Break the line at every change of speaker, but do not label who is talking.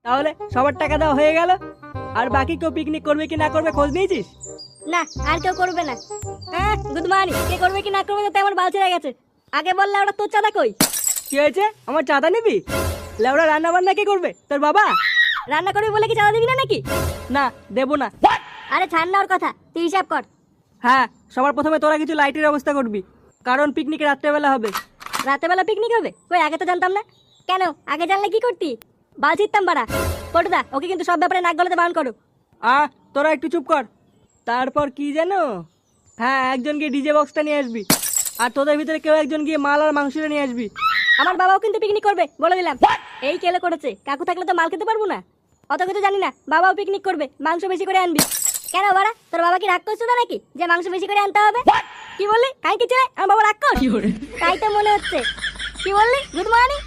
তাহলে সবার টাকা দেওয়া হয়ে গেল, আর বাকি কেউ পিকনিক করবে কি না করবে খোঁজ নিয়েছিস?
না, আর কেউ করবে না। হ্যাঁ, গুড মর্নিং। কে করবে কি না করবে তাতে আমার বাল ছেড়ে গেছে। আগে বললে ওটা তোর চাঁদা কই?
কি হয়েছে, আমার চাঁদা নিবি? লেওড়া রান্না বান্না কে করবে, তোর বাবা?
রান্না করবি বলে কি চাঁদা দিবি না নাকি?
না, দেবো না।
আরে ছাড় না ওর কথা, তুই হিসাব কর।
হ্যাঁ, সবার প্রথমে তোরা কিছু লাইটের ব্যবস্থা করবি, কারণ পিকনিক রাত্রেবেলা হবে।
রাতেবেলা পিকনিক হবে? কই, আগে তো জানতাম না। কেন, আগে জানলে কি করতি? বাল ছিটতাম বাড়া। পটুদা, ওকে কিন্তু সব ব্যাপারে নাক গলাতে বারণ করো।
তোরা একটু চুপ কর। তারপর কি জানো, হ্যাঁ, একজন গিয়ে ডিজে বক্সটা নিয়ে আসবি, আর তোদের ভিতরে কেউ একজন গিয়ে মাল আর মাংসটা নিয়ে আসবি।
আমার বাবাও কিন্তু পিকনিক করবে, বলে দিলাম। এই কেলে করেছে, কাকু থাকলে তো মাল খেতে পারবো না। অত কিছু জানি না, বাবাও পিকনিক করবে, মাংস বেশি করে আনবি। কেন বাড়া, তোর বাবা কি রাগ করছো না নাকি যে মাংস বেশি করে আনতে হবে? কি বললি, কাই কি ছেলে, আমার বাবা রাগ কর? তাই তো মনে হচ্ছে। কি বললি, গুড মর্নিং?